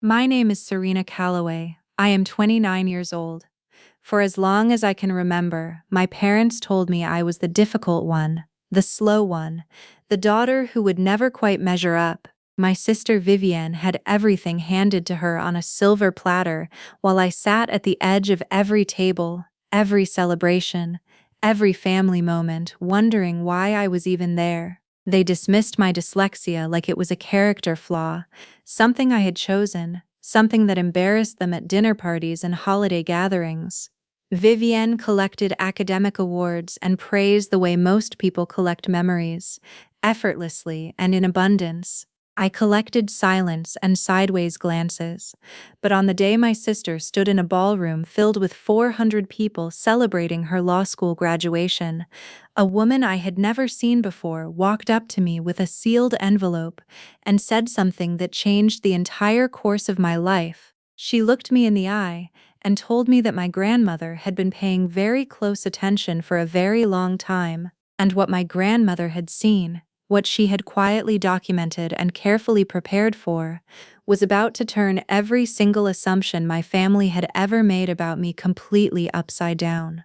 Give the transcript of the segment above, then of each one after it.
My name is Serena Calloway. I am 29 years old. For as long as I can remember, my parents told me I was the difficult one, the slow one, the daughter who would never quite measure up. My sister Vivienne had everything handed to her on a silver platter, while I sat at the edge of every table, every celebration, every family moment, wondering why I was even there. They dismissed my dyslexia like it was a character flaw, something I had chosen, something that embarrassed them at dinner parties and holiday gatherings. Vivienne collected academic awards and praise the way most people collect memories, effortlessly and in abundance. I collected silence and sideways glances, but on the day my sister stood in a ballroom filled with 400 people celebrating her law school graduation, a woman I had never seen before walked up to me with a sealed envelope and said something that changed the entire course of my life. She looked me in the eye and told me that my grandmother had been paying very close attention for a very long time, and what my grandmother had seen, what she had quietly documented and carefully prepared for, was about to turn every single assumption my family had ever made about me completely upside down.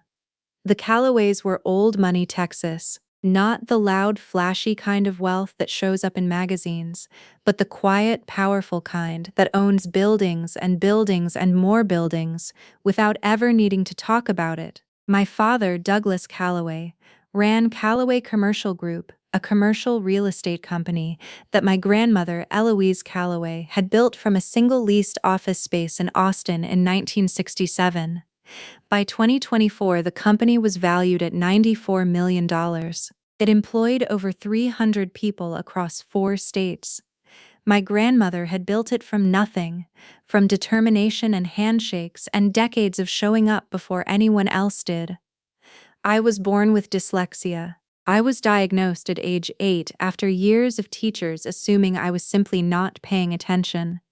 The Callaways were old money Texas, not the loud, flashy kind of wealth that shows up in magazines, but the quiet, powerful kind that owns buildings and more buildings without ever needing to talk about it. My father, Douglas Callaway, ran Callaway Commercial Group, a commercial real estate company that my grandmother, Eloise Callaway, had built from a single leased office space in Austin in 1967. By 2024, the company was valued at $94 million. It employed over 300 people across 4 states. My grandmother had built it from nothing, from determination and handshakes and decades of showing up before anyone else did. I was born with dyslexia. I was diagnosed at age 8 after years of teachers assuming I was simply not paying attention.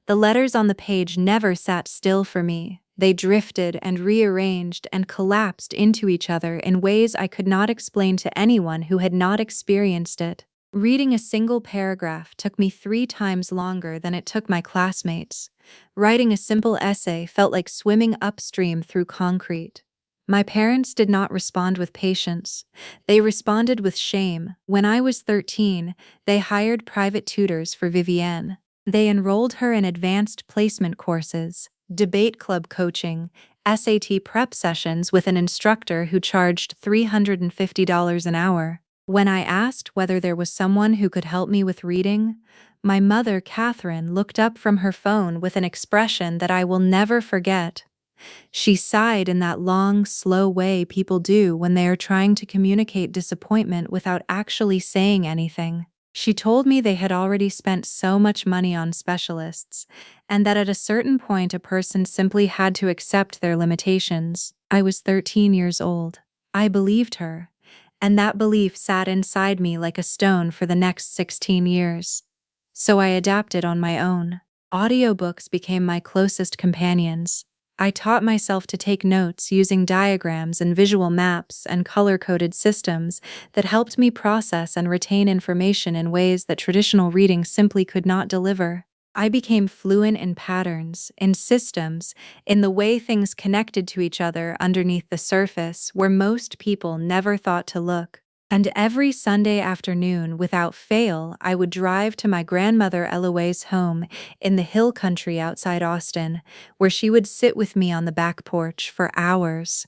The letters on the page never sat still for me. They drifted and rearranged and collapsed into each other in ways I could not explain to anyone who had not experienced it. Reading a single paragraph took me 3 times longer than it took my classmates. Writing a simple essay felt like swimming upstream through concrete. My parents did not respond with patience. They responded with shame. When I was 13, they hired private tutors for Vivienne. They enrolled her in advanced placement courses, debate club coaching, SAT prep sessions with an instructor who charged $350 an hour. When I asked whether there was someone who could help me with reading, my mother, Catherine, looked up from her phone with an expression that I will never forget. She sighed in that long, slow way people do when they are trying to communicate disappointment without actually saying anything. She told me they had already spent so much money on specialists, and that at a certain point a person simply had to accept their limitations. I was 13 years old. I believed her, and that belief sat inside me like a stone for the next 16 years. So I adapted on my own. Audiobooks became my closest companions. I taught myself to take notes using diagrams and visual maps and color-coded systems that helped me process and retain information in ways that traditional reading simply could not deliver. I became fluent in patterns, in systems, in the way things connected to each other underneath the surface where most people never thought to look. And every Sunday afternoon, without fail, I would drive to my grandmother Eloise's home in the hill country outside Austin, where she would sit with me on the back porch for hours.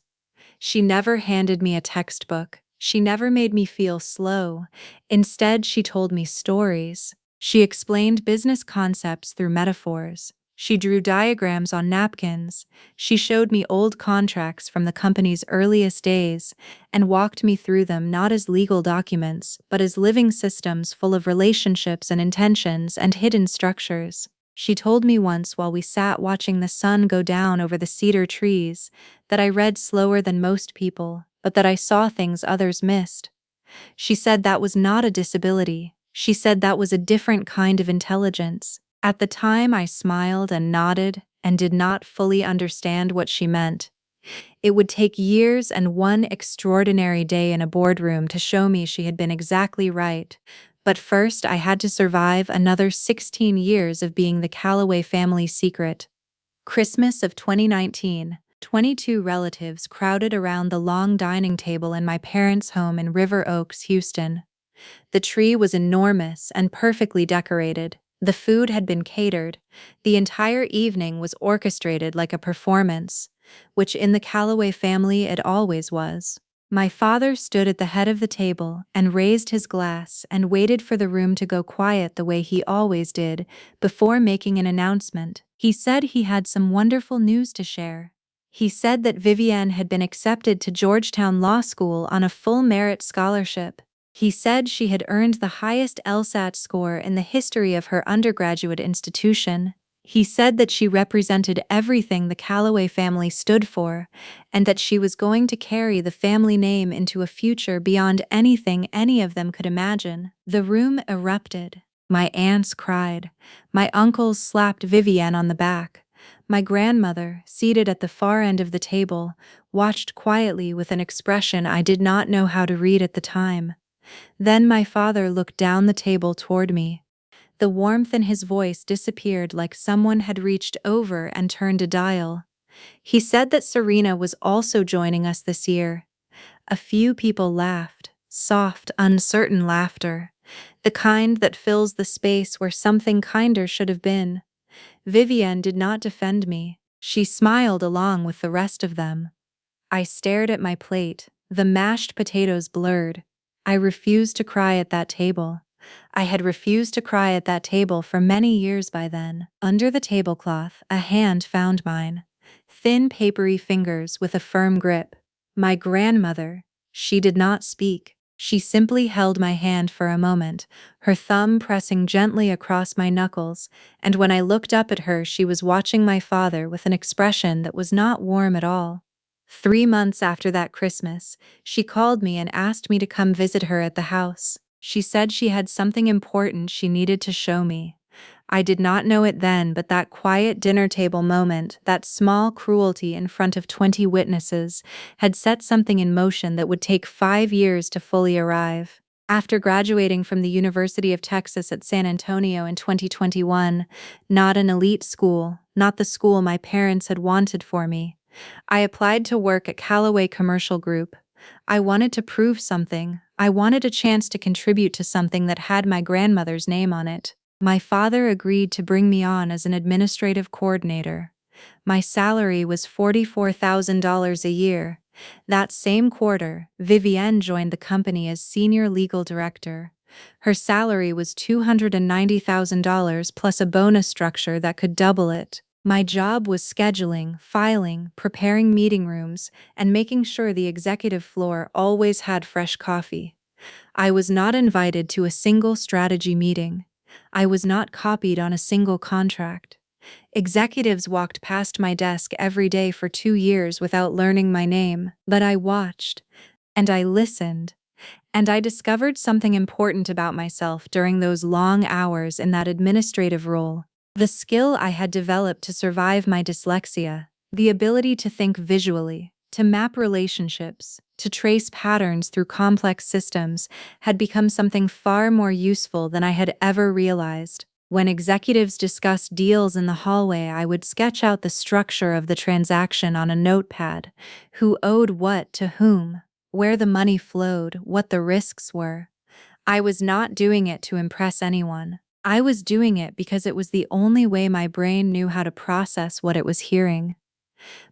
She never handed me a textbook. She never made me feel slow. Instead, she told me stories. She explained business concepts through metaphors. She drew diagrams on napkins. She showed me old contracts from the company's earliest days and walked me through them not as legal documents, but as living systems full of relationships and intentions and hidden structures. She told me once while we sat watching the sun go down over the cedar trees that I read slower than most people, but that I saw things others missed. She said that was not a disability. She said that was a different kind of intelligence. At the time, I smiled and nodded and did not fully understand what she meant. It would take years and one extraordinary day in a boardroom to show me she had been exactly right. But first, I had to survive another 16 years of being the Calloway family secret. Christmas of 2019. 22 relatives crowded around the long dining table in my parents' home in River Oaks, Houston. The tree was enormous and perfectly decorated. The food had been catered. The entire evening was orchestrated like a performance, which in the Calloway family it always was. My father stood at the head of the table and raised his glass and waited for the room to go quiet the way he always did before making an announcement. He said he had some wonderful news to share. He said that Vivienne had been accepted to Georgetown Law School on a full merit scholarship. He said she had earned the highest LSAT score in the history of her undergraduate institution. He said that she represented everything the Calloway family stood for, and that she was going to carry the family name into a future beyond anything any of them could imagine. The room erupted. My aunts cried. My uncles slapped Vivienne on the back. My grandmother, seated at the far end of the table, watched quietly with an expression I did not know how to read at the time. Then my father looked down the table toward me. The warmth in his voice disappeared like someone had reached over and turned a dial. He said that Serena was also joining us this year. A few people laughed, soft, uncertain laughter, the kind that fills the space where something kinder should have been. Vivienne did not defend me. She smiled along with the rest of them. I stared at my plate, the mashed potatoes blurred. I refused to cry at that table. I had refused to cry at that table for many years by then. Under the tablecloth, a hand found mine. Thin, papery fingers with a firm grip. My grandmother. She did not speak. She simply held my hand for a moment, her thumb pressing gently across my knuckles, and when I looked up at her, she was watching my father with an expression that was not warm at all. 3 months after that Christmas, she called me and asked me to come visit her at the house. She said she had something important she needed to show me. I did not know it then, but that quiet dinner table moment, that small cruelty in front of 20 witnesses, had set something in motion that would take 5 years to fully arrive. After graduating from the University of Texas at San Antonio in 2021, not an elite school, not the school my parents had wanted for me, I applied to work at Callaway Commercial Group. I wanted to prove something. I wanted a chance to contribute to something that had my grandmother's name on it. My father agreed to bring me on as an administrative coordinator. My salary was $44,000 a year. That same quarter, Vivienne joined the company as senior legal director. Her salary was $290,000 plus a bonus structure that could double it. My job was scheduling, filing, preparing meeting rooms, and making sure the executive floor always had fresh coffee. I was not invited to a single strategy meeting. I was not copied on a single contract. Executives walked past my desk every day for 2 years without learning my name, but I watched, and I listened, and I discovered something important about myself during those long hours in that administrative role. The skill I had developed to survive my dyslexia, the ability to think visually, to map relationships, to trace patterns through complex systems, had become something far more useful than I had ever realized. When executives discussed deals in the hallway, I would sketch out the structure of the transaction on a notepad, who owed what to whom, where the money flowed, what the risks were. I was not doing it to impress anyone. I was doing it because it was the only way my brain knew how to process what it was hearing.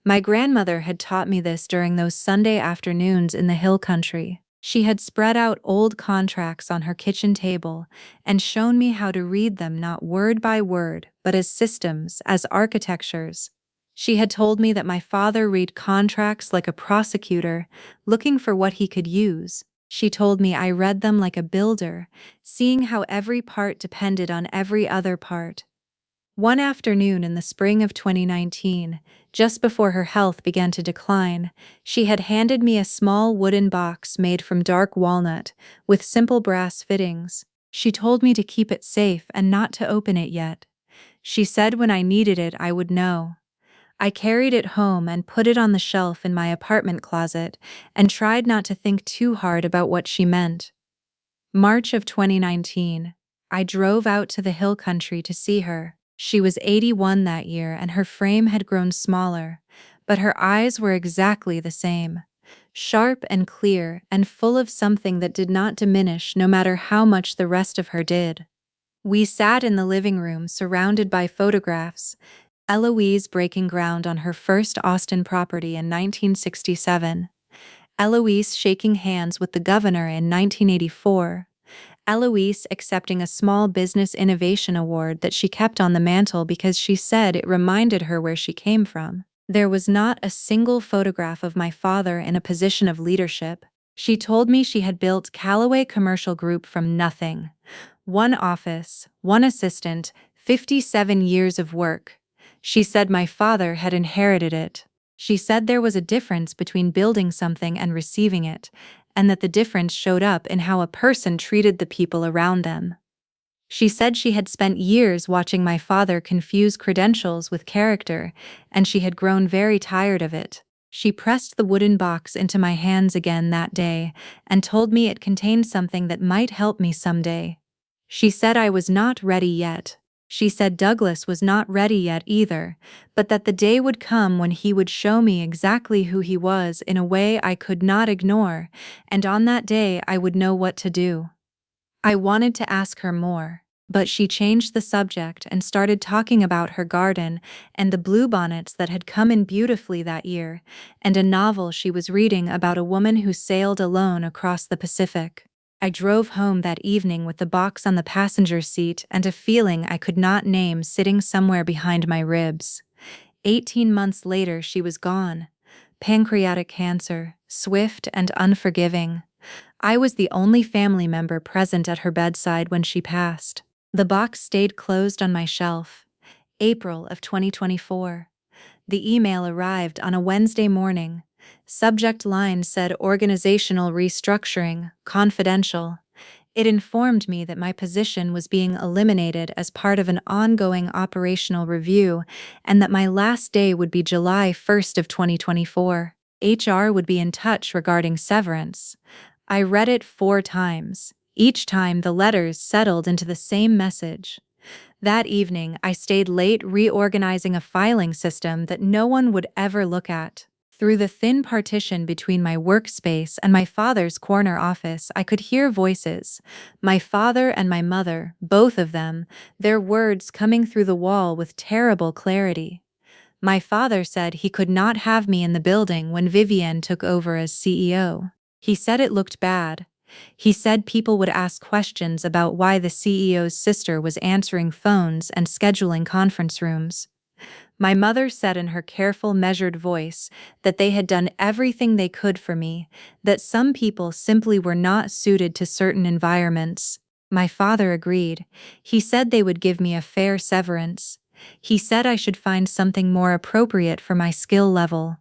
My grandmother had taught me this during those Sunday afternoons in the hill country. She had spread out old contracts on her kitchen table and shown me how to read them not word by word, but as systems, as architectures. She had told me that my father read contracts like a prosecutor, looking for what he could use. She told me I read them like a builder, seeing how every part depended on every other part. One afternoon in the spring of 2019, just before her health began to decline, she had handed me a small wooden box made from dark walnut, with simple brass fittings. She told me to keep it safe and not to open it yet. She said when I needed it I would know. I carried it home and put it on the shelf in my apartment closet and tried not to think too hard about what she meant. March of 2019. I drove out to the hill country to see her. She was 81 that year and her frame had grown smaller, but her eyes were exactly the same. Sharp and clear and full of something that did not diminish no matter how much the rest of her did. We sat in the living room surrounded by photographs, Eloise breaking ground on her first Austin property in 1967, Eloise shaking hands with the governor in 1984, Eloise accepting a small business innovation award that she kept on the mantle because she said it reminded her where she came from. There was not a single photograph of my father in a position of leadership. She told me she had built Callaway Commercial Group from nothing. One office, one assistant, 57 years of work. She said my father had inherited it. She said there was a difference between building something and receiving it, and that the difference showed up in how a person treated the people around them. She said she had spent years watching my father confuse credentials with character, and she had grown very tired of it. She pressed the wooden box into my hands again that day and told me it contained something that might help me someday. She said I was not ready yet. She said Douglas was not ready yet either, but that the day would come when he would show me exactly who he was in a way I could not ignore, and on that day I would know what to do. I wanted to ask her more, but she changed the subject and started talking about her garden and the bluebonnets that had come in beautifully that year, and a novel she was reading about a woman who sailed alone across the Pacific. I drove home that evening with the box on the passenger seat and a feeling I could not name sitting somewhere behind my ribs. 18 months later, she was gone. Pancreatic cancer, swift and unforgiving. I was the only family member present at her bedside when she passed. The box stayed closed on my shelf. April of 2024. The email arrived on a Wednesday morning. Subject line said organizational restructuring, confidential. It informed me that my position was being eliminated as part of an ongoing operational review and that my last day would be July 1st of 2024. HR would be in touch regarding severance. I read it 4 times. Each time the letters settled into the same message. That evening, I stayed late reorganizing a filing system that no one would ever look at. Through the thin partition between my workspace and my father's corner office, I could hear voices. My father and my mother, both of them, their words coming through the wall with terrible clarity. My father said he could not have me in the building when Vivienne took over as CEO. He said it looked bad. He said people would ask questions about why the CEO's sister was answering phones and scheduling conference rooms. My mother said in her careful, measured voice that they had done everything they could for me, that some people simply were not suited to certain environments. My father agreed. He said they would give me a fair severance. He said I should find something more appropriate for my skill level.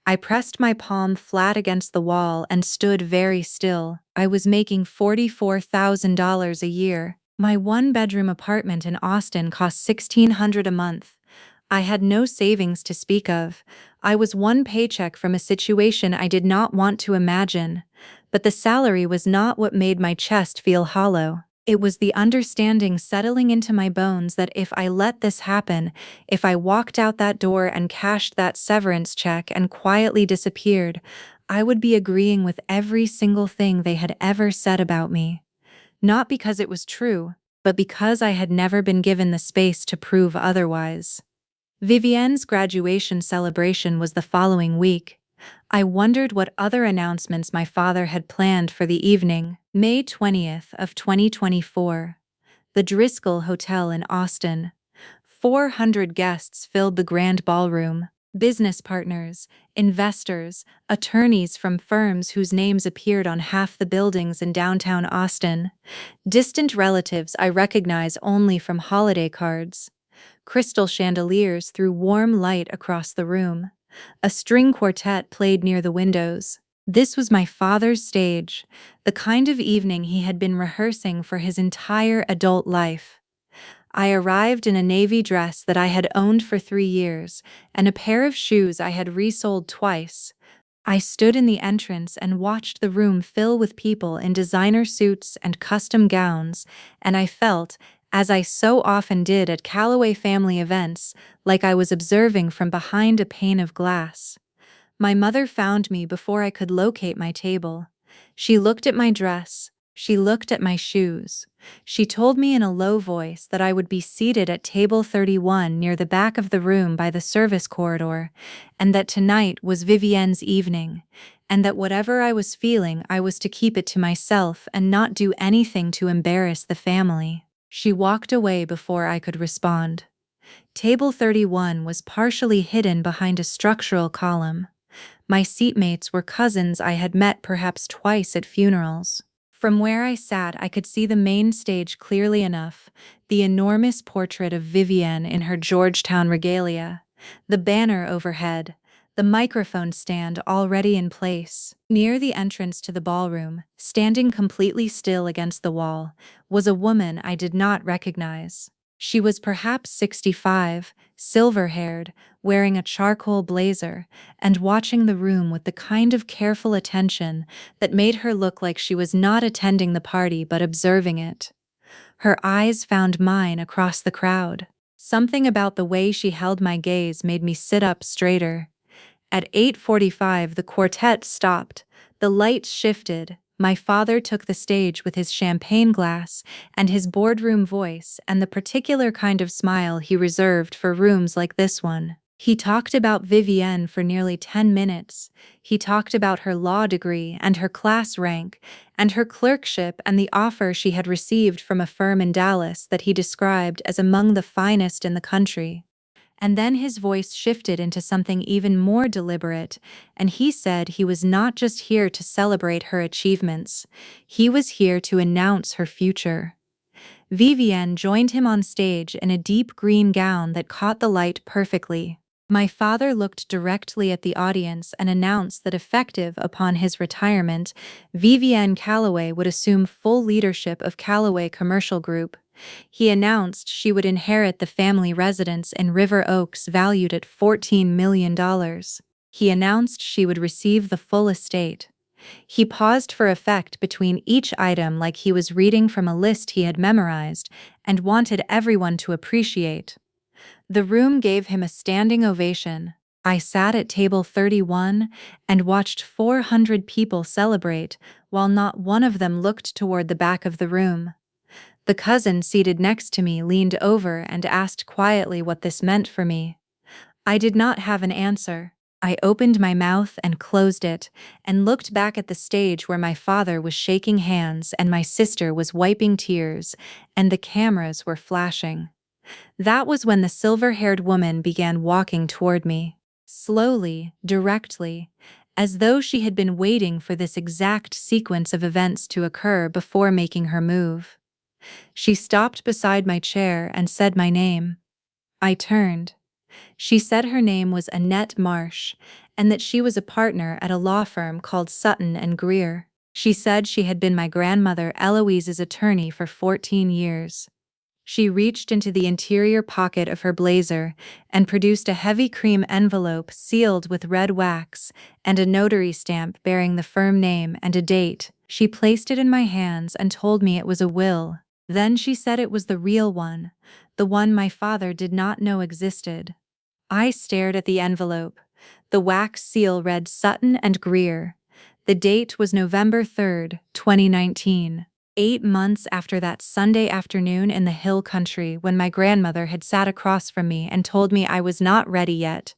I pressed my palm flat against the wall and stood very still. I was making $44,000 a year. My one-bedroom apartment in Austin cost $1,600 a month. I had no savings to speak of. I was one paycheck from a situation I did not want to imagine. But the salary was not what made my chest feel hollow. It was the understanding settling into my bones that if I let this happen, if I walked out that door and cashed that severance check and quietly disappeared, I would be agreeing with every single thing they had ever said about me. Not because it was true, but because I had never been given the space to prove otherwise. Vivienne's graduation celebration was the following week. I wondered what other announcements my father had planned for the evening. May 20th of 2024. The Driscoll Hotel in Austin. 400 guests filled the grand ballroom. Business partners, investors, attorneys from firms whose names appeared on half the buildings in downtown Austin. Distant relatives I recognize only from holiday cards. Crystal chandeliers threw warm light across the room. A string quartet played near the windows. This was my father's stage, the kind of evening he had been rehearsing for his entire adult life. I arrived in a navy dress that I had owned for 3 years, and a pair of shoes I had resold twice. I stood in the entrance and watched the room fill with people in designer suits and custom gowns, and I felt, as I so often did at Calloway family events, like I was observing from behind a pane of glass. My mother found me before I could locate my table. She looked at my dress. She looked at my shoes. She told me in a low voice that I would be seated at table 31 near the back of the room by the service corridor, and that tonight was Vivienne's evening, and that whatever I was feeling I was to keep it to myself and not do anything to embarrass the family. She walked away before I could respond. Table 31 was partially hidden behind a structural column. My seatmates were cousins I had met perhaps twice at funerals. From where I sat, I could see the main stage clearly enough, the enormous portrait of Vivienne in her Georgetown regalia, the banner overhead, the microphone stand already in place. Near the entrance to the ballroom, standing completely still against the wall, was a woman I did not recognize. She was perhaps 65, silver-haired, wearing a charcoal blazer, and watching the room with the kind of careful attention that made her look like she was not attending the party but observing it. Her eyes found mine across the crowd. Something about the way she held my gaze made me sit up straighter. At 8:45 the quartet stopped, the lights shifted, my father took the stage with his champagne glass and his boardroom voice and the particular kind of smile he reserved for rooms like this one. He talked about Vivienne for nearly 10 minutes. He talked about her law degree and her class rank, and her clerkship and the offer she had received from a firm in Dallas that he described as among the finest in the country. And then his voice shifted into something even more deliberate, and he said he was not just here to celebrate her achievements, he was here to announce her future. Vivienne joined him on stage in a deep green gown that caught the light perfectly. My father looked directly at the audience and announced that effective upon his retirement, Vivienne Calloway would assume full leadership of Calloway Commercial Group. He announced she would inherit the family residence in River Oaks valued at $14 million. He announced she would receive the full estate. He paused for effect between each item like he was reading from a list he had memorized and wanted everyone to appreciate. The room gave him a standing ovation. I sat at table 31 and watched 400 people celebrate, while not one of them looked toward the back of the room. The cousin seated next to me leaned over and asked quietly what this meant for me. I did not have an answer. I opened my mouth and closed it, and looked back at the stage where my father was shaking hands and my sister was wiping tears, and the cameras were flashing. That was when the silver-haired woman began walking toward me. Slowly, directly, as though she had been waiting for this exact sequence of events to occur before making her move. She stopped beside my chair and said my name. I turned. She said her name was Annette Marsh, and that she was a partner at a law firm called Sutton and Greer. She said she had been my grandmother Eloise's attorney for 14 years. She reached into the interior pocket of her blazer and produced a heavy cream envelope sealed with red wax and a notary stamp bearing the firm name and a date. She placed it in my hands and told me it was a will. Then she said it was the real one, the one my father did not know existed. I stared at the envelope. The wax seal read Sutton and Greer. The date was November 3rd, 2019. 8 months after that Sunday afternoon in the hill country when my grandmother had sat across from me and told me I was not ready yet.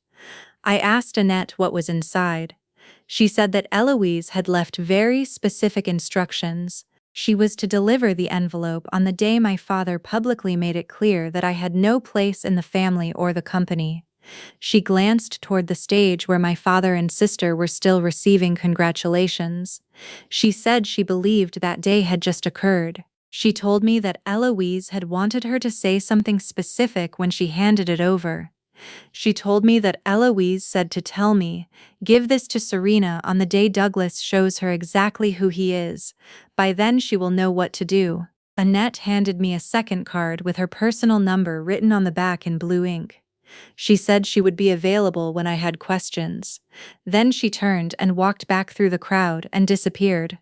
I asked Annette what was inside. She said that Eloise had left very specific instructions. She was to deliver the envelope on the day my father publicly made it clear that I had no place in the family or the company. She glanced toward the stage where my father and sister were still receiving congratulations. She said she believed that day had just occurred. She told me that Eloise had wanted her to say something specific when she handed it over. She told me that Eloise said to tell me, "Give this to Serena on the day Douglas shows her exactly who he is. By then she will know what to do." Annette handed me a second card with her personal number written on the back in blue ink. She said she would be available when I had questions. Then she turned and walked back through the crowd and disappeared.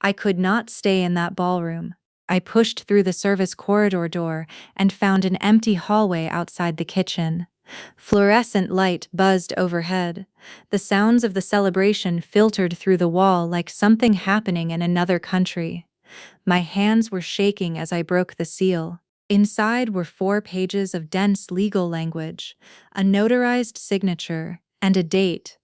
I could not stay in that ballroom. I pushed through the service corridor door and found an empty hallway outside the kitchen. Fluorescent light buzzed overhead. The sounds of the celebration filtered through the wall like something happening in another country. My hands were shaking as I broke the seal. Inside were 4 pages of dense legal language, a notarized signature, and a date.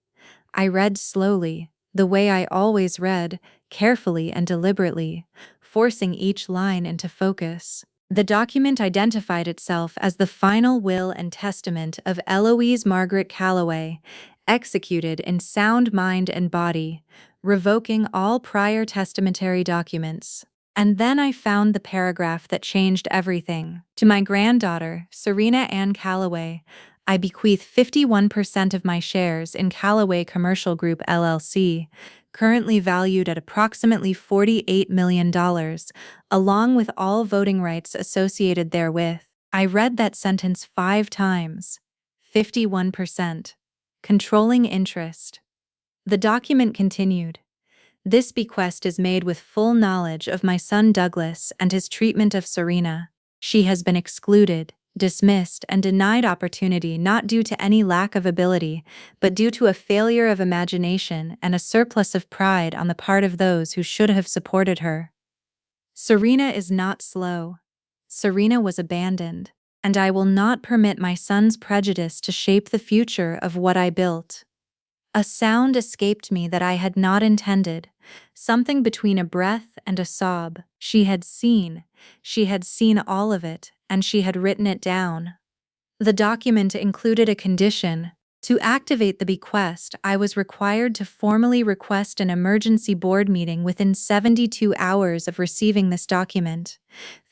I read slowly, the way I always read, carefully and deliberately, forcing each line into focus. The document identified itself as the final will and testament of Eloise Margaret Calloway, executed in sound mind and body, revoking all prior testamentary documents. And then I found the paragraph that changed everything. To my granddaughter, Serena Ann Calloway, I bequeath 51% of my shares in Callaway Commercial Group LLC, currently valued at approximately $48 million, along with all voting rights associated therewith. I read that sentence 5 times. 51%. Controlling interest. The document continued. This bequest is made with full knowledge of my son Douglas and his treatment of Serena. She has been excluded, dismissed, and denied opportunity not due to any lack of ability, but due to a failure of imagination and a surplus of pride on the part of those who should have supported her. Serena is not slow. Serena was abandoned, and I will not permit my son's prejudice to shape the future of what I built. A sound escaped me that I had not intended, something between a breath and a sob. She had seen all of it, and she had written it down. The document included a condition. To activate the bequest, I was required to formally request an emergency board meeting within 72 hours of receiving this document.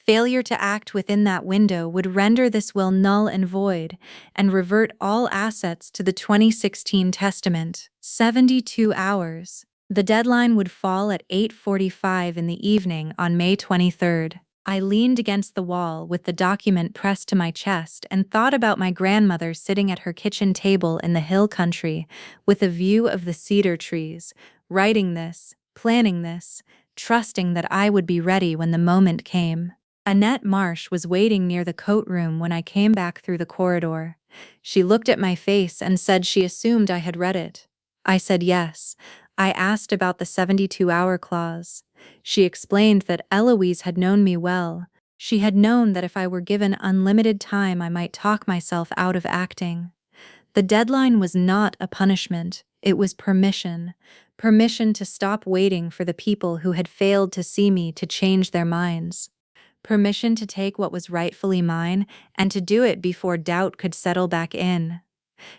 Failure to act within that window would render this will null and void, and revert all assets to the 2016 testament. 72 hours. The deadline would fall at 8:45 in the evening on May 23rd. I leaned against the wall with the document pressed to my chest and thought about my grandmother sitting at her kitchen table in the hill country, with a view of the cedar trees, writing this, planning this, trusting that I would be ready when the moment came. Annette Marsh was waiting near the coat room when I came back through the corridor. She looked at my face and said she assumed I had read it. I said yes. I asked about the 72-hour clause. She explained that Eloise had known me well. She had known that if I were given unlimited time I might talk myself out of acting. The deadline was not a punishment, it was permission. Permission to stop waiting for the people who had failed to see me to change their minds. Permission to take what was rightfully mine and to do it before doubt could settle back in.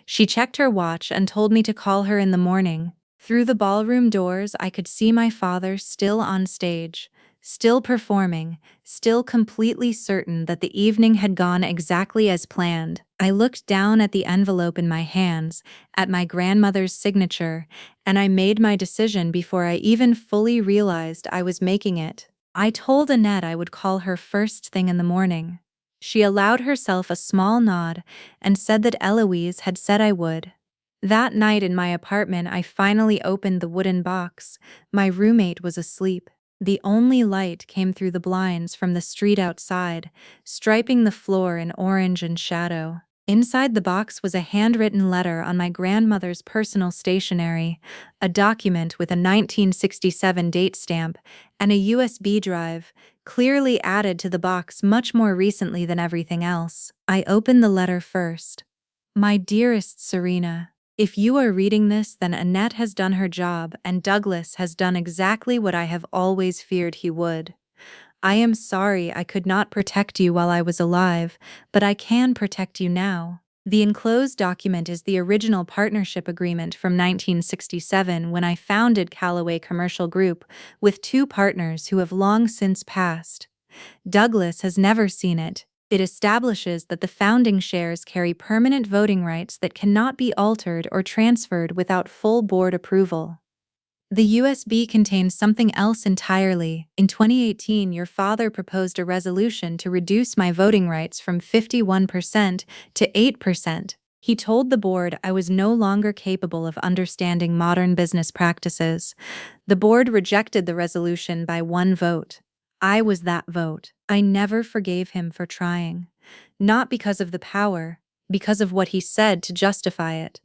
She checked her watch and told me to call her in the morning. Through the ballroom doors, I could see my father still on stage, still performing, still completely certain that the evening had gone exactly as planned. I looked down at the envelope in my hands, at my grandmother's signature, and I made my decision before I even fully realized I was making it. I told Annette I would call her first thing in the morning. She allowed herself a small nod and said that Eloise had said I would. That night in my apartment, I finally opened the wooden box. My roommate was asleep. The only light came through the blinds from the street outside, striping the floor in orange and shadow. Inside the box was a handwritten letter on my grandmother's personal stationery, a document with a 1967 date stamp, and a USB drive, clearly added to the box much more recently than everything else. I opened the letter first. My dearest Serena, if you are reading this, then Annette has done her job and Douglas has done exactly what I have always feared he would. I am sorry I could not protect you while I was alive, but I can protect you now. The enclosed document is the original partnership agreement from 1967 when I founded Callaway Commercial Group with 2 partners who have long since passed. Douglas has never seen it. It establishes that the founding shares carry permanent voting rights that cannot be altered or transferred without full board approval. The USB contains something else entirely. In 2018, your father proposed a resolution to reduce my voting rights from 51% to 8%. He told the board I was no longer capable of understanding modern business practices. The board rejected the resolution by one vote. I was that vote. I never forgave him for trying. Not because of the power, because of what he said to justify it.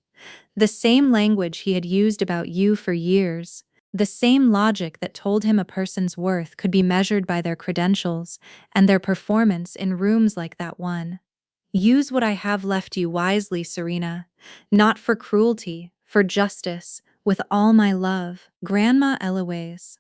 The same language he had used about you for years, the same logic that told him a person's worth could be measured by their credentials and their performance in rooms like that one. Use what I have left you wisely, Serena. Not for cruelty, for justice, with all my love. Grandma Eloise.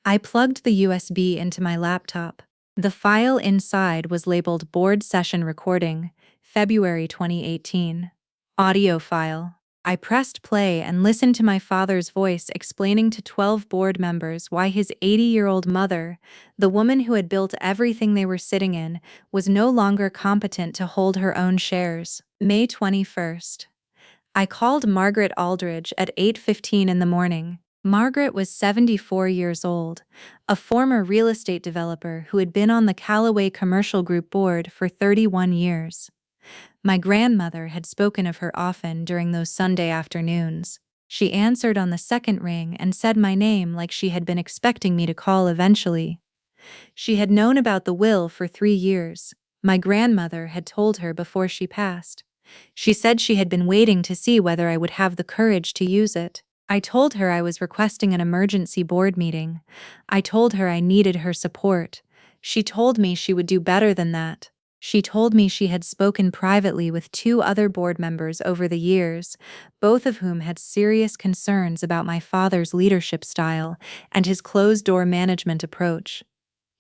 I plugged the USB into my laptop. The file inside was labeled Board Session Recording, February 2018. Audio file. I pressed play and listened to my father's voice explaining to 12 board members why his 80-year-old mother, the woman who had built everything they were sitting in, was no longer competent to hold her own shares. May 21st. I called Margaret Aldridge at 8:15 in the morning. Margaret was 74 years old, a former real estate developer who had been on the Callaway Commercial Group board for 31 years. My grandmother had spoken of her often during those Sunday afternoons. She answered on the second ring and said my name like she had been expecting me to call eventually. She had known about the will for 3 years. My grandmother had told her before she passed. She said she had been waiting to see whether I would have the courage to use it. I told her I was requesting an emergency board meeting. I told her I needed her support. She told me she would do better than that. She told me she had spoken privately with 2 other board members over the years, both of whom had serious concerns about my father's leadership style and his closed-door management approach.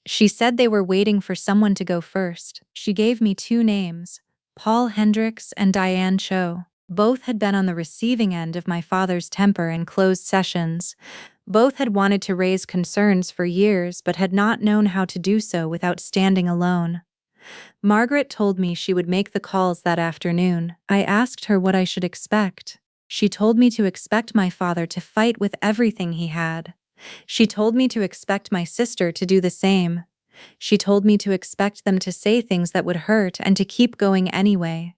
She said they were waiting for someone to go first. She gave me 2 names, Paul Hendricks and Diane Cho. Both had been on the receiving end of my father's temper in closed sessions. Both had wanted to raise concerns for years but had not known how to do so without standing alone. Margaret told me she would make the calls that afternoon. I asked her what I should expect. She told me to expect my father to fight with everything he had. She told me to expect my sister to do the same. She told me to expect them to say things that would hurt and to keep going anyway.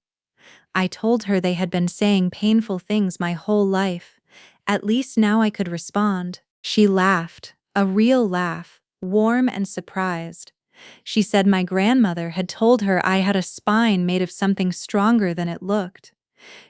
I told her they had been saying painful things my whole life. At least now I could respond. She laughed, a real laugh, warm and surprised. She said my grandmother had told her I had a spine made of something stronger than it looked.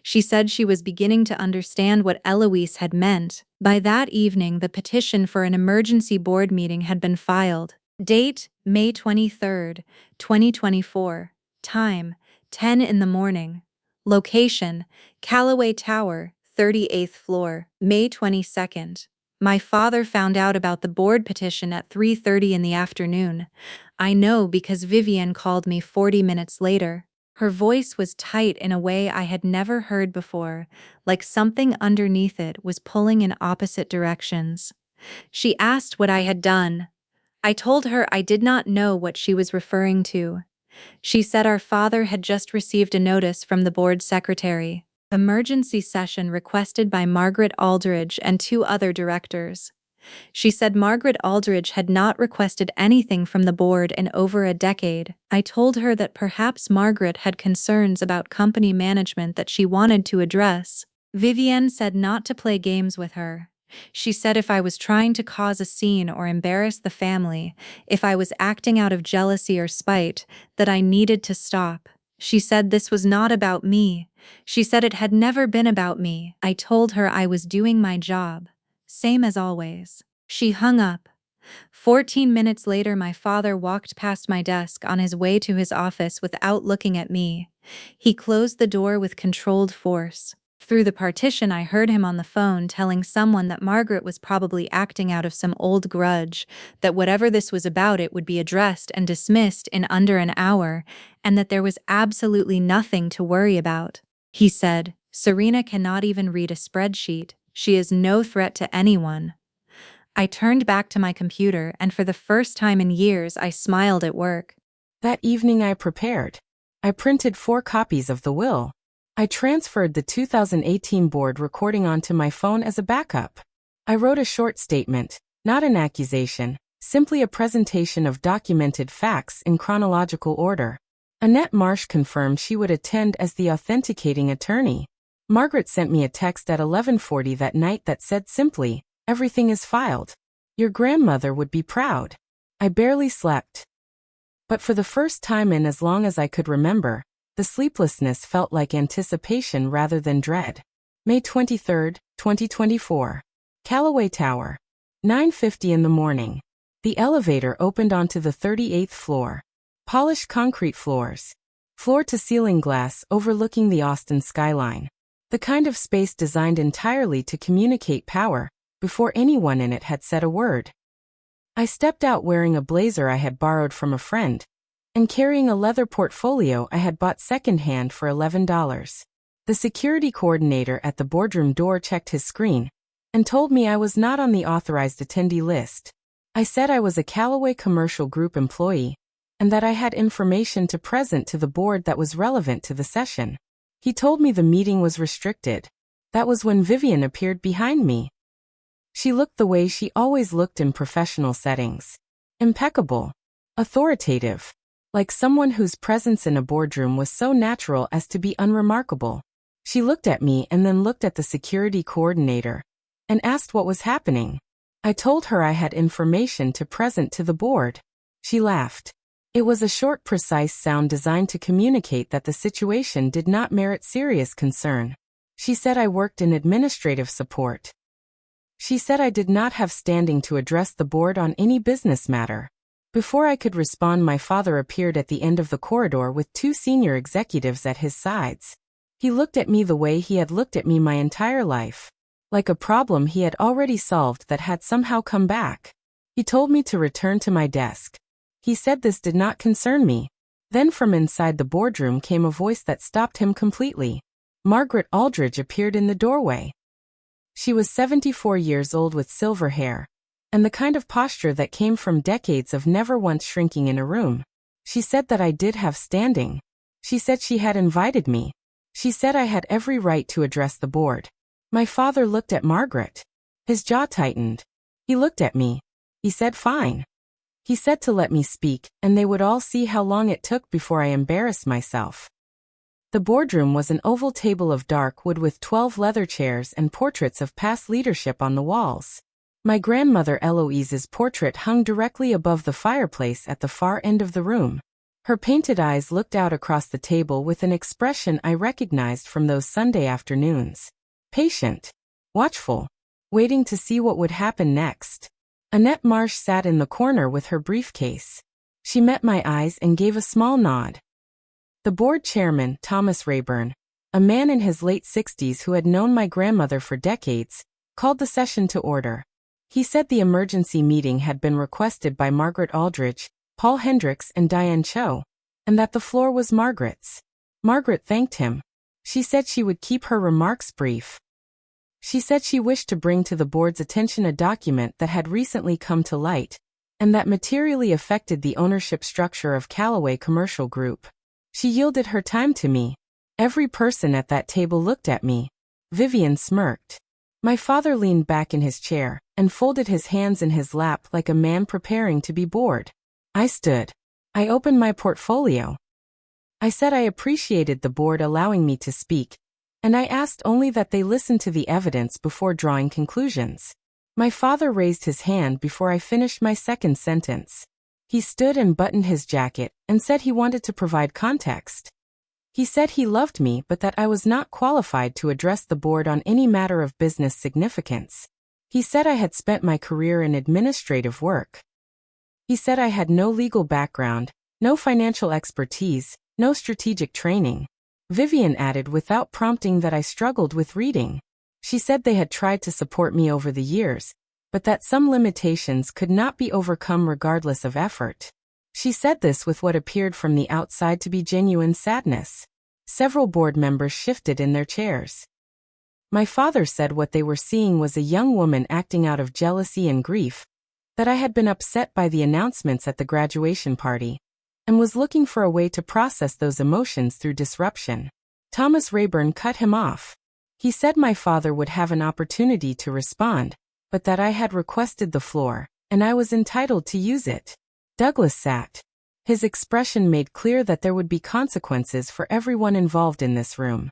She said she was beginning to understand what Eloise had meant. By that evening, the petition for an emergency board meeting had been filed. Date, May 23rd, 2024. Time, 10 in the morning. Location, Callaway Tower, 38th floor. May 22nd. My father found out about the board petition at 3:30 in the afternoon. I know because Vivian called me 40 minutes later. Her voice was tight in a way I had never heard before, like something underneath it was pulling in opposite directions. She asked what I had done. I told her I did not know what she was referring to. She said our father had just received a notice from the board secretary. Emergency session requested by Margaret Aldridge and 2 other directors. She said Margaret Aldridge had not requested anything from the board in over a decade. I told her that perhaps Margaret had concerns about company management that she wanted to address. Vivienne said not to play games with her. She said if I was trying to cause a scene or embarrass the family, if I was acting out of jealousy or spite, that I needed to stop. She said this was not about me. She said it had never been about me. I told her I was doing my job. Same as always. She hung up. 14 minutes later, my father walked past my desk on his way to his office without looking at me. He closed the door with controlled force. Through the partition, I heard him on the phone telling someone that Margaret was probably acting out of some old grudge, that whatever this was about, it would be addressed and dismissed in under an hour, and that there was absolutely nothing to worry about. He said, Serena cannot even read a spreadsheet. She is no threat to anyone. I turned back to my computer, and for the first time in years, I smiled at work. That evening I prepared. I printed 4 copies of the will. I transferred the 2018 board recording onto my phone as a backup. I wrote a short statement, not an accusation, simply a presentation of documented facts in chronological order. Annette Marsh confirmed she would attend as the authenticating attorney. Margaret sent me a text at 11:40 that night that said simply, "Everything is filed. Your grandmother would be proud." I barely slept. But for the first time in as long as I could remember, the sleeplessness felt like anticipation rather than dread. May 23, 2024. Callaway Tower. 9:50 in the morning. The elevator opened onto the 38th floor. Polished concrete floors. Floor-to-ceiling glass overlooking the Austin skyline. The kind of space designed entirely to communicate power, before anyone in it had said a word. I stepped out wearing a blazer I had borrowed from a friend, and carrying a leather portfolio I had bought secondhand for $11. The security coordinator at the boardroom door checked his screen, and told me I was not on the authorized attendee list. I said I was a Callaway Commercial Group employee, and that I had information to present to the board that was relevant to the session. He told me the meeting was restricted. That was when Vivian appeared behind me. She looked the way she always looked in professional settings. Impeccable. Authoritative. Like someone whose presence in a boardroom was so natural as to be unremarkable. She looked at me and then looked at the security coordinator, and asked what was happening. I told her I had information to present to the board. She laughed. It was a short, precise sound designed to communicate that the situation did not merit serious concern. She said I worked in administrative support. She said I did not have standing to address the board on any business matter. Before I could respond, my father appeared at the end of the corridor with two senior executives at his sides. He looked at me the way he had looked at me my entire life. Like a problem he had already solved that had somehow come back. He told me to return to my desk. He said this did not concern me. Then from inside the boardroom came a voice that stopped him completely. Margaret Aldridge appeared in the doorway. She was 74 years old with silver hair, and the kind of posture that came from decades of never once shrinking in a room. She said that I did have standing. She said she had invited me. She said I had every right to address the board. My father looked at Margaret. His jaw tightened. He looked at me. He said fine. He said to let me speak, and they would all see how long it took before I embarrassed myself. The boardroom was an oval table of dark wood with 12 leather chairs and portraits of past leadership on the walls. My grandmother Eloise's portrait hung directly above the fireplace at the far end of the room. Her painted eyes looked out across the table with an expression I recognized from those Sunday afternoons. Patient. Watchful. Waiting to see what would happen next. Annette Marsh sat in the corner with her briefcase. She met my eyes and gave a small nod. The board chairman, Thomas Rayburn, a man in his late 60s who had known my grandmother for decades, called the session to order. He said the emergency meeting had been requested by Margaret Aldridge, Paul Hendricks and Diane Cho, and that the floor was Margaret's. Margaret thanked him. She said she would keep her remarks brief. She said she wished to bring to the board's attention a document that had recently come to light, and that materially affected the ownership structure of Callaway Commercial Group. She yielded her time to me. Every person at that table looked at me. Vivian smirked. My father leaned back in his chair, and folded his hands in his lap like a man preparing to be bored. I stood. I opened my portfolio. I said I appreciated the board allowing me to speak, and I asked only that they listen to the evidence before drawing conclusions. My father raised his hand before I finished my second sentence. He stood and buttoned his jacket, and said he wanted to provide context. He said he loved me but that I was not qualified to address the board on any matter of business significance. He said I had spent my career in administrative work. He said I had no legal background, no financial expertise, no strategic training. Vivian added without prompting that I struggled with reading. She said they had tried to support me over the years, but that some limitations could not be overcome regardless of effort. She said this with what appeared from the outside to be genuine sadness. Several board members shifted in their chairs. My father said what they were seeing was a young woman acting out of jealousy and grief, that I had been upset by the announcements at the graduation party, and was looking for a way to process those emotions through disruption. Thomas Rayburn cut him off. He said my father would have an opportunity to respond, but that I had requested the floor, and I was entitled to use it. Douglas sat. His expression made clear that there would be consequences for everyone involved in this room.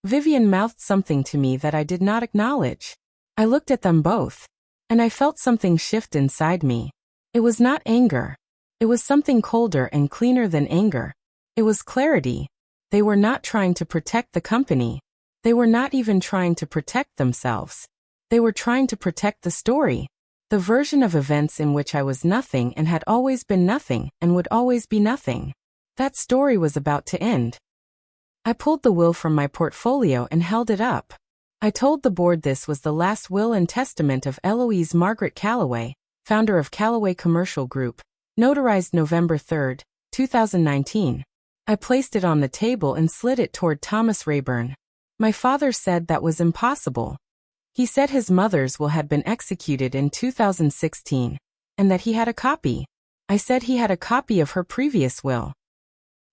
Vivian mouthed something to me that I did not acknowledge. I looked at them both, and I felt something shift inside me. It was not anger. It was something colder and cleaner than anger. It was clarity. They were not trying to protect the company. They were not even trying to protect themselves. They were trying to protect the story. The version of events in which I was nothing and had always been nothing and would always be nothing. That story was about to end. I pulled the will from my portfolio and held it up. I told the board this was the last will and testament of Eloise Margaret Callaway, founder of Callaway Commercial Group, notarized November 3, 2019. I placed it on the table and slid it toward Thomas Rayburn. My father said that was impossible. He said his mother's will had been executed in 2016, and that he had a copy. I said he had a copy of her previous will.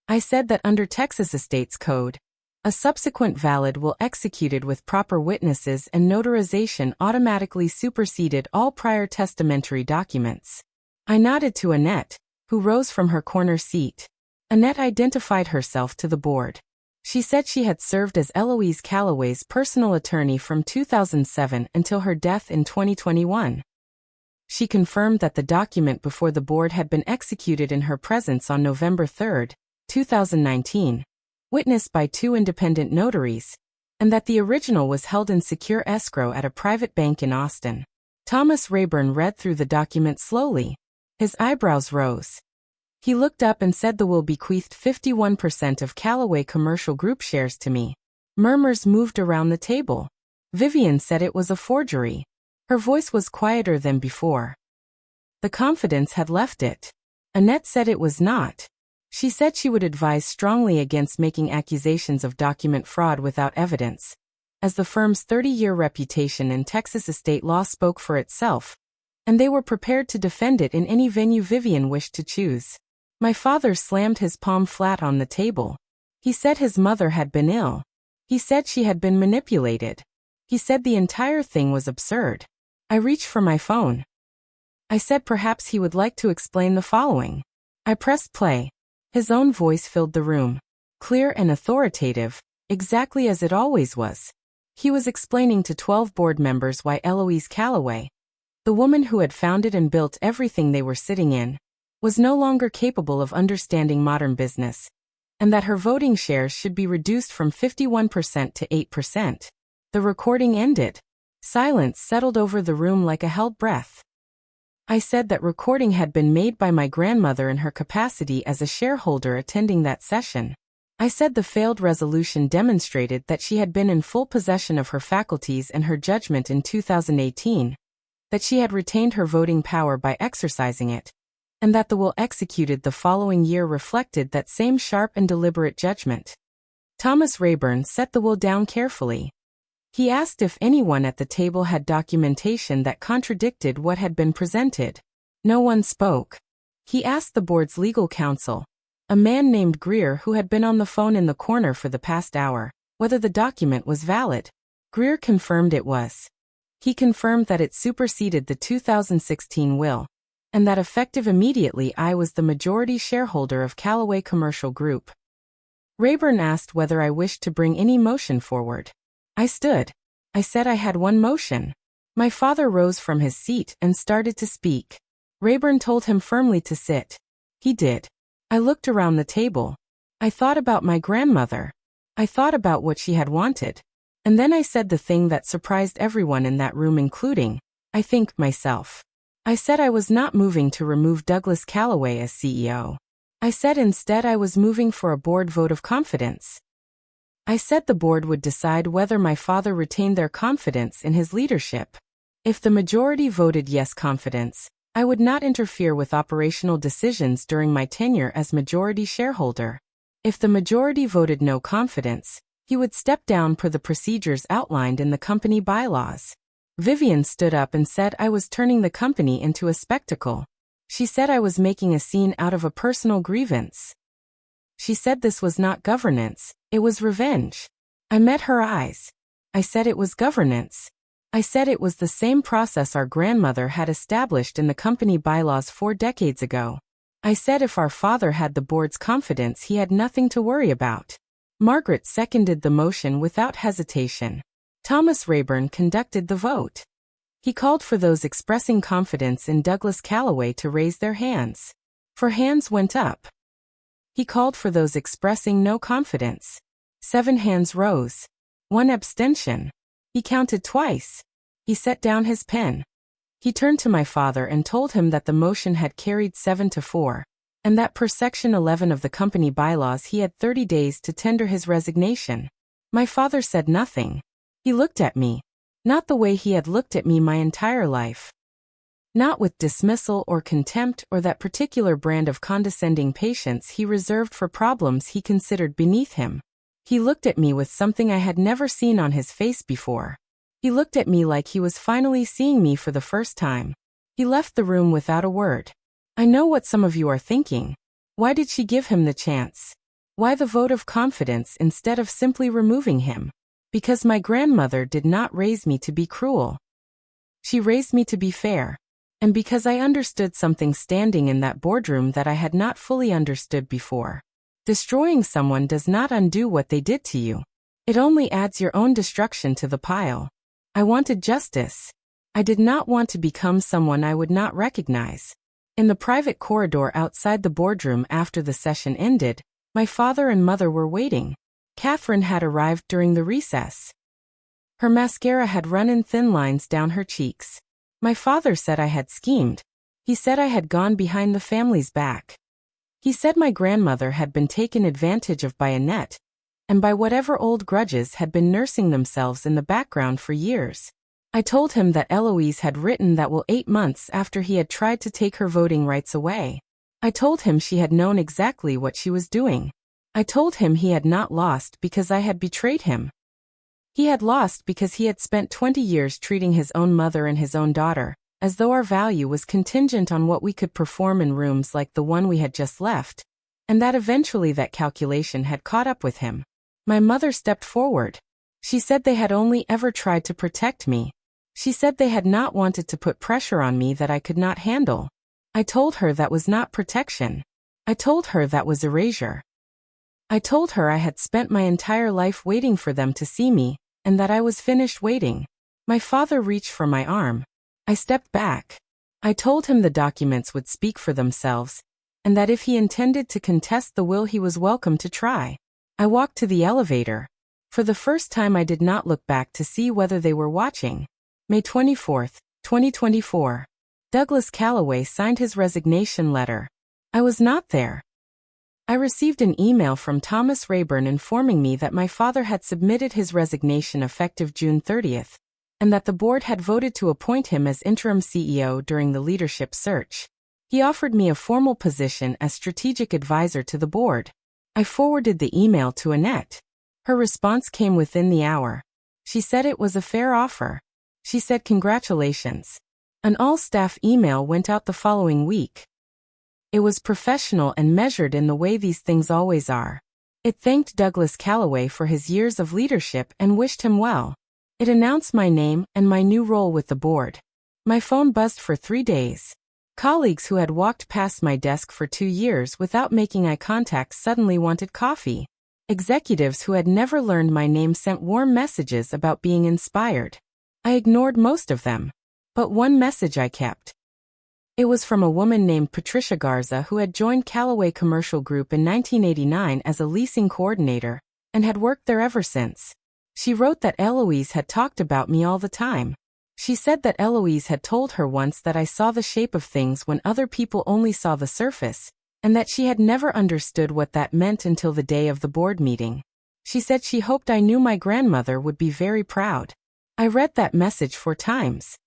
I said that under Texas Estates Code, a subsequent valid will executed with proper witnesses and notarization automatically superseded all prior testamentary documents. I nodded to Annette, who rose from her corner seat. Annette identified herself to the board. She said she had served as Eloise Callaway's personal attorney from 2007 until her death in 2021. She confirmed that the document before the board had been executed in her presence on November 3, 2019, witnessed by 2 independent notaries, and that the original was held in secure escrow at a private bank in Austin. Thomas Rayburn read through the document slowly. His eyebrows rose. He looked up and said the will bequeathed 51% of Callaway Commercial Group shares to me. Murmurs moved around the table. Vivian said it was a forgery. Her voice was quieter than before. The confidence had left it. Annette said it was not. She said she would advise strongly against making accusations of document fraud without evidence, as the firm's 30-year reputation in Texas estate law spoke for itself, and they were prepared to defend it in any venue Vivian wished to choose. My father slammed his palm flat on the table. He said his mother had been ill. He said she had been manipulated. He said the entire thing was absurd. I reached for my phone. I said perhaps he would like to explain the following. I pressed play. His own voice filled the room, clear and authoritative, exactly as it always was. He was explaining to 12 board members why Eloise Callaway, the woman who had founded and built everything they were sitting in, was no longer capable of understanding modern business, and that her voting shares should be reduced from 51% to 8%. The recording ended. Silence settled over the room like a held breath. I said that recording had been made by my grandmother in her capacity as a shareholder attending that session. I said the failed resolution demonstrated that she had been in full possession of her faculties and her judgment in 2018, that she had retained her voting power by exercising it, and that the will executed the following year reflected that same sharp and deliberate judgment. Thomas Rayburn set the will down carefully. He asked if anyone at the table had documentation that contradicted what had been presented. No one spoke. He asked the board's legal counsel, a man named Greer who had been on the phone in the corner for the past hour, whether the document was valid. Greer confirmed it was. He confirmed that it superseded the 2016 will, and that effective immediately I was the majority shareholder of Callaway Commercial Group. Rayburn asked whether I wished to bring any motion forward. I stood. I said I had one motion. My father rose from his seat and started to speak. Rayburn told him firmly to sit. He did. I looked around the table. I thought about my grandmother. I thought about what she had wanted. And then I said the thing that surprised everyone in that room, including, I think, myself. I said I was not moving to remove Douglas Callaway as CEO. I said instead I was moving for a board vote of confidence. I said the board would decide whether my father retained their confidence in his leadership. If the majority voted yes confidence, I would not interfere with operational decisions during my tenure as majority shareholder. If the majority voted no confidence, he would step down per the procedures outlined in the company bylaws. Vivian stood up and said I was turning the company into a spectacle. She said I was making a scene out of a personal grievance. She said this was not governance, it was revenge. I met her eyes. I said it was governance. I said it was the same process our grandmother had established in the company bylaws 4 decades ago. I said if our father had the board's confidence, he had nothing to worry about. Margaret seconded the motion without hesitation. Thomas Rayburn conducted the vote. He called for those expressing confidence in Douglas Calloway to raise their hands. 4 hands went up. He called for those expressing no confidence. 7 hands rose. 1 abstention. He counted twice. He set down his pen. He turned to my father and told him that the motion had carried 7-4, and that per Section 11 of the company bylaws he had 30 days to tender his resignation. My father said nothing. He looked at me. Not the way he had looked at me my entire life. Not with dismissal or contempt or that particular brand of condescending patience he reserved for problems he considered beneath him. He looked at me with something I had never seen on his face before. He looked at me like he was finally seeing me for the first time. He left the room without a word. I know what some of you are thinking. Why did she give him the chance? Why the vote of confidence instead of simply removing him? Because my grandmother did not raise me to be cruel. She raised me to be fair. And because I understood something standing in that boardroom that I had not fully understood before. Destroying someone does not undo what they did to you. It only adds your own destruction to the pile. I wanted justice. I did not want to become someone I would not recognize. In the private corridor outside the boardroom after the session ended, my father and mother were waiting. Catherine had arrived during the recess. Her mascara had run in thin lines down her cheeks. My father said I had schemed. He said I had gone behind the family's back. He said my grandmother had been taken advantage of by Annette, and by whatever old grudges had been nursing themselves in the background for years. I told him that Eloise had written that will 8 months after he had tried to take her voting rights away. I told him she had known exactly what she was doing. I told him he had not lost because I had betrayed him. He had lost because he had spent 20 years treating his own mother and his own daughter, as though our value was contingent on what we could perform in rooms like the one we had just left, and that eventually that calculation had caught up with him. My mother stepped forward. She said they had only ever tried to protect me. She said they had not wanted to put pressure on me that I could not handle. I told her that was not protection. I told her that was erasure. I told her I had spent my entire life waiting for them to see me, and that I was finished waiting. My father reached for my arm. I stepped back. I told him the documents would speak for themselves, and that if he intended to contest the will he was welcome to try. I walked to the elevator. For the first time I did not look back to see whether they were watching. May 24, 2024. Douglas Calloway signed his resignation letter. I was not there. I received an email from Thomas Rayburn informing me that my father had submitted his resignation effective June 30th, and that the board had voted to appoint him as interim CEO during the leadership search. He offered me a formal position as strategic advisor to the board. I forwarded the email to Annette. Her response came within the hour. She said it was a fair offer. She said congratulations. An all-staff email went out the following week. It was professional and measured in the way these things always are. It thanked Douglas Calloway for his years of leadership and wished him well. It announced my name and my new role with the board. My phone buzzed for 3 days. Colleagues who had walked past my desk for 2 years without making eye contact suddenly wanted coffee. Executives who had never learned my name sent warm messages about being inspired. I ignored most of them. But one message I kept. It was from a woman named Patricia Garza who had joined Callaway Commercial Group in 1989 as a leasing coordinator, and had worked there ever since. She wrote that Eloise had talked about me all the time. She said that Eloise had told her once that I saw the shape of things when other people only saw the surface, and that she had never understood what that meant until the day of the board meeting. She said she hoped I knew my grandmother would be very proud. I read that message 4 times.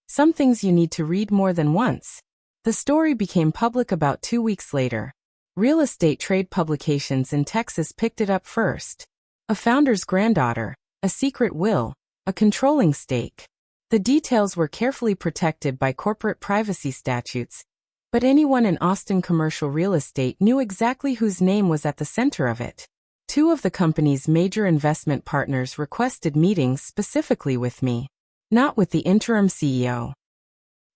Some things you need to read more than once. The story became public about 2 weeks later. Real estate trade publications in Texas picked it up first. A founder's granddaughter, a secret will, a controlling stake. The details were carefully protected by corporate privacy statutes, but anyone in Austin commercial real estate knew exactly whose name was at the center of it. 2 of the company's major investment partners requested meetings specifically with me. Not with the interim CEO.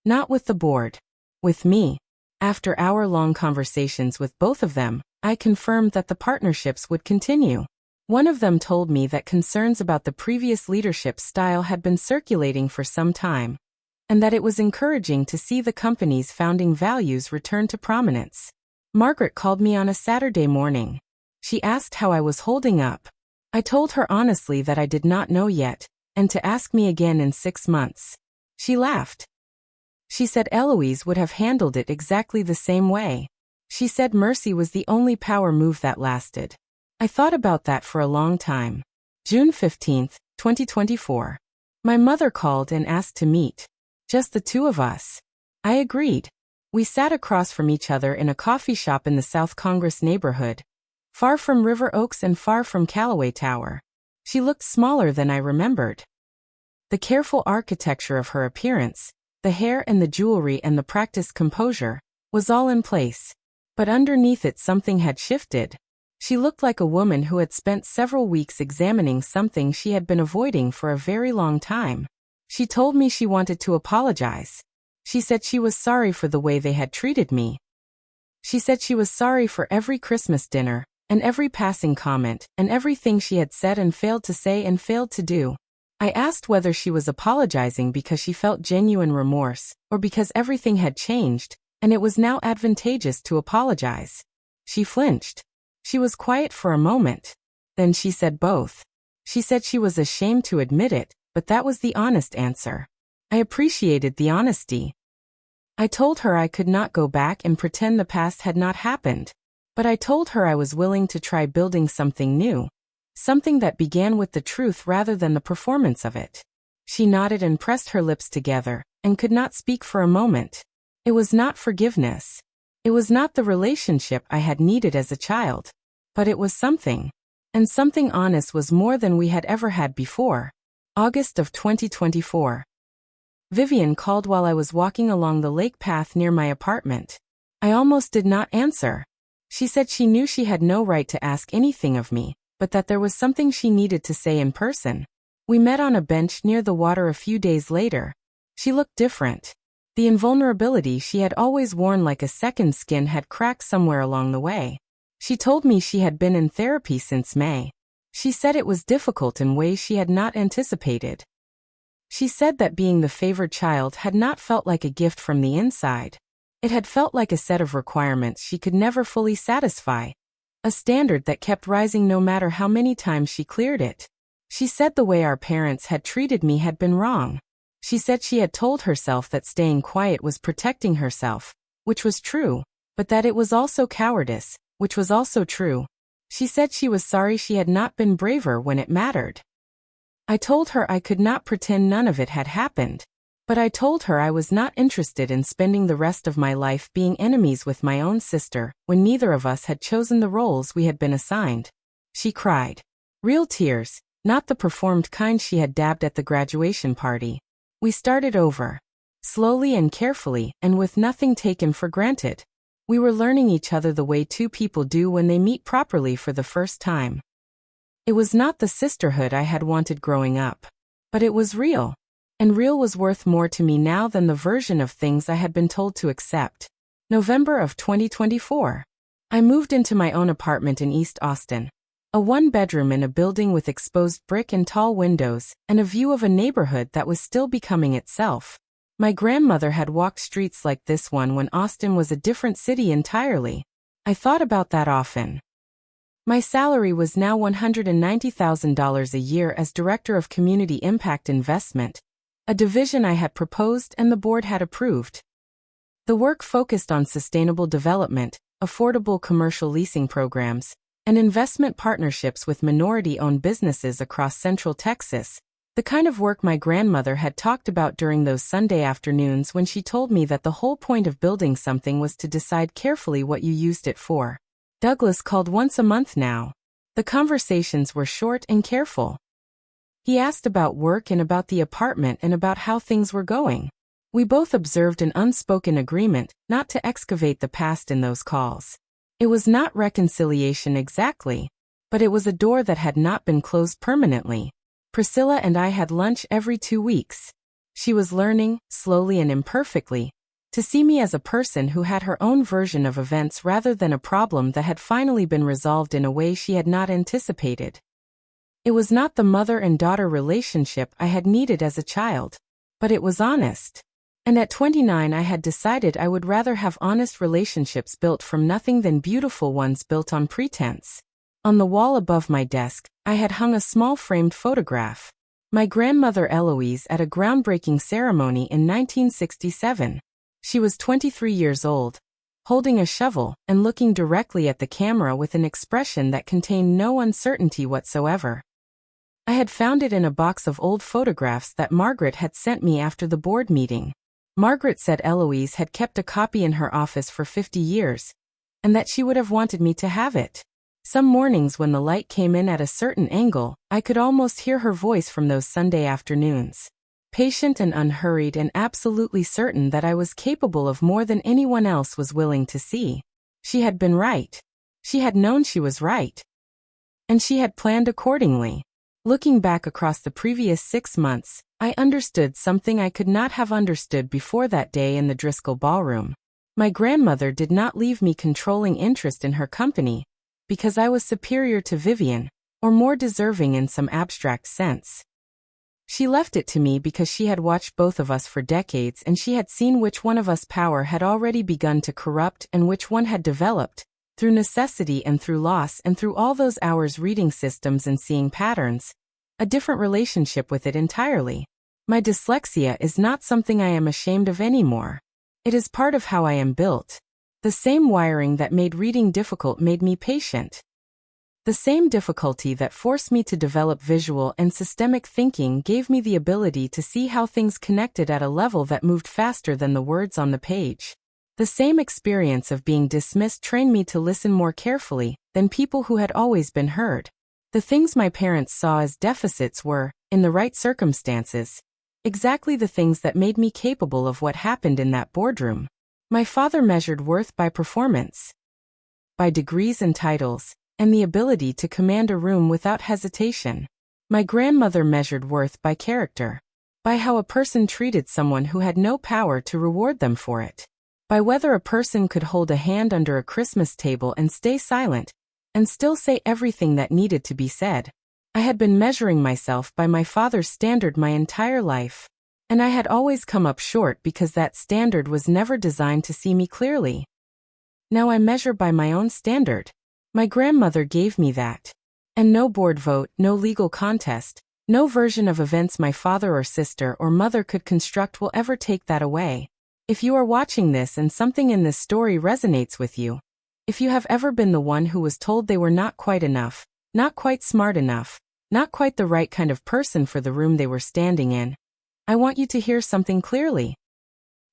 Not with the board. With me. After hour-long conversations with both of them, I confirmed that the partnerships would continue. One of them told me that concerns about the previous leadership style had been circulating for some time, and that it was encouraging to see the company's founding values return to prominence. Margaret called me on a Saturday morning. She asked how I was holding up. I told her honestly that I did not know yet, and to ask me again in 6 months. She laughed. She said Eloise would have handled it exactly the same way. She said mercy was the only power move that lasted. I thought about that for a long time. June 15, 2024. My mother called and asked to meet. Just the two of us. I agreed. We sat across from each other in a coffee shop in the South Congress neighborhood, far from River Oaks and far from Callaway Tower. She looked smaller than I remembered. The careful architecture of her appearance, the hair and the jewelry and the practiced composure, was all in place. But underneath it something had shifted. She looked like a woman who had spent several weeks examining something she had been avoiding for a very long time. She told me she wanted to apologize. She said she was sorry for the way they had treated me. She said she was sorry for every Christmas dinner, and every passing comment, and everything she had said and failed to say and failed to do. I asked whether she was apologizing because she felt genuine remorse, or because everything had changed, and it was now advantageous to apologize. She flinched. She was quiet for a moment. Then she said both. She said she was ashamed to admit it, but that was the honest answer. I appreciated the honesty. I told her I could not go back and pretend the past had not happened. But I told her I was willing to try building something new. Something that began with the truth rather than the performance of it. She nodded and pressed her lips together, and could not speak for a moment. It was not forgiveness. It was not the relationship I had needed as a child. But it was something. And something honest was more than we had ever had before. August of 2024. Vivian called while I was walking along the lake path near my apartment. I almost did not answer. She said she knew she had no right to ask anything of me, but that there was something she needed to say in person. We met on a bench near the water a few days later. She looked different. The invulnerability she had always worn like a second skin had cracked somewhere along the way. She told me she had been in therapy since May. She said it was difficult in ways she had not anticipated. She said that being the favored child had not felt like a gift from the inside. It had felt like a set of requirements she could never fully satisfy. A standard that kept rising no matter how many times she cleared it. She said the way our parents had treated me had been wrong. She said she had told herself that staying quiet was protecting herself, which was true, but that it was also cowardice, which was also true. She said she was sorry she had not been braver when it mattered. I told her I could not pretend none of it had happened. But I told her I was not interested in spending the rest of my life being enemies with my own sister, when neither of us had chosen the roles we had been assigned. She cried. Real tears, not the performed kind she had dabbed at the graduation party. We started over. Slowly and carefully, and with nothing taken for granted. We were learning each other the way two people do when they meet properly for the first time. It was not the sisterhood I had wanted growing up. But it was real. And real was worth more to me now than the version of things I had been told to accept. November of 2024. I moved into my own apartment in East Austin. A one-bedroom in a building with exposed brick and tall windows, and a view of a neighborhood that was still becoming itself. My grandmother had walked streets like this one when Austin was a different city entirely. I thought about that often. My salary was now $190,000 a year as Director of Community Impact Investment, a division I had proposed and the board had approved. The work focused on sustainable development, affordable commercial leasing programs, and investment partnerships with minority-owned businesses across Central Texas, the kind of work my grandmother had talked about during those Sunday afternoons when she told me that the whole point of building something was to decide carefully what you used it for. Douglas called once a month now. The conversations were short and careful. He asked about work and about the apartment and about how things were going. We both observed an unspoken agreement not to excavate the past in those calls. It was not reconciliation exactly, but it was a door that had not been closed permanently. Priscilla and I had lunch every 2 weeks. She was learning, slowly and imperfectly, to see me as a person who had her own version of events rather than a problem that had finally been resolved in a way she had not anticipated. It was not the mother and daughter relationship I had needed as a child, but it was honest. And at 29 I had decided I would rather have honest relationships built from nothing than beautiful ones built on pretense. On the wall above my desk, I had hung a small framed photograph. My grandmother Eloise at a groundbreaking ceremony in 1967. She was 23 years old, holding a shovel and looking directly at the camera with an expression that contained no uncertainty whatsoever. I had found it in a box of old photographs that Margaret had sent me after the board meeting. Margaret said Eloise had kept a copy in her office for 50 years, and that she would have wanted me to have it. Some mornings when the light came in at a certain angle, I could almost hear her voice from those Sunday afternoons. Patient and unhurried and absolutely certain that I was capable of more than anyone else was willing to see. She had been right. She had known she was right. And she had planned accordingly. Looking back across the previous 6 months, I understood something I could not have understood before that day in the Driscoll ballroom. My grandmother did not leave me controlling interest in her company, because I was superior to Vivian, or more deserving in some abstract sense. She left it to me because she had watched both of us for decades and she had seen which one of us power had already begun to corrupt and which one had developed, through necessity and through loss and through all those hours reading systems and seeing patterns, a different relationship with it entirely. My dyslexia is not something I am ashamed of anymore. It is part of how I am built. The same wiring that made reading difficult made me patient. The same difficulty that forced me to develop visual and systemic thinking gave me the ability to see how things connected at a level that moved faster than the words on the page. The same experience of being dismissed trained me to listen more carefully than people who had always been heard. The things my parents saw as deficits were, in the right circumstances, exactly the things that made me capable of what happened in that boardroom. My father measured worth by performance, by degrees and titles, and the ability to command a room without hesitation. My grandmother measured worth by character, by how a person treated someone who had no power to reward them for it, by whether a person could hold a hand under a Christmas table and stay silent, and still say everything that needed to be said. I had been measuring myself by my father's standard my entire life, and I had always come up short because that standard was never designed to see me clearly. Now I measure by my own standard. My grandmother gave me that. And no board vote, no legal contest, no version of events my father or sister or mother could construct will ever take that away. If you are watching this and something in this story resonates with you, if you have ever been the one who was told they were not quite enough, not quite smart enough, not quite the right kind of person for the room they were standing in, I want you to hear something clearly.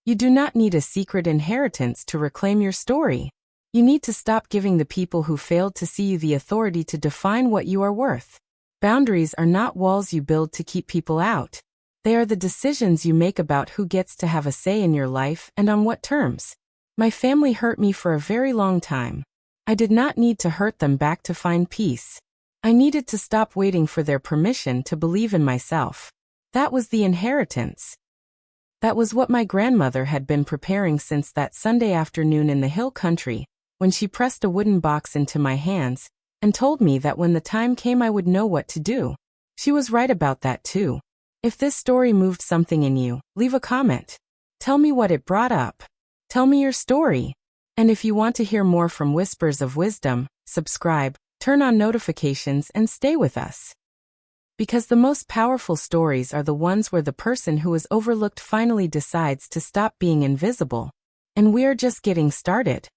You do not need a secret inheritance to reclaim your story. You need to stop giving the people who failed to see you the authority to define what you are worth. Boundaries are not walls you build to keep people out. They are the decisions you make about who gets to have a say in your life and on what terms. My family hurt me for a very long time. I did not need to hurt them back to find peace. I needed to stop waiting for their permission to believe in myself. That was the inheritance. That was what my grandmother had been preparing since that Sunday afternoon in the hill country, when she pressed a wooden box into my hands and told me that when the time came I would know what to do. She was right about that too. If this story moved something in you, leave a comment. Tell me what it brought up. Tell me your story. And if you want to hear more from Whispers of Wisdom, subscribe, turn on notifications and stay with us. Because the most powerful stories are the ones where the person who is overlooked finally decides to stop being invisible. And we are just getting started.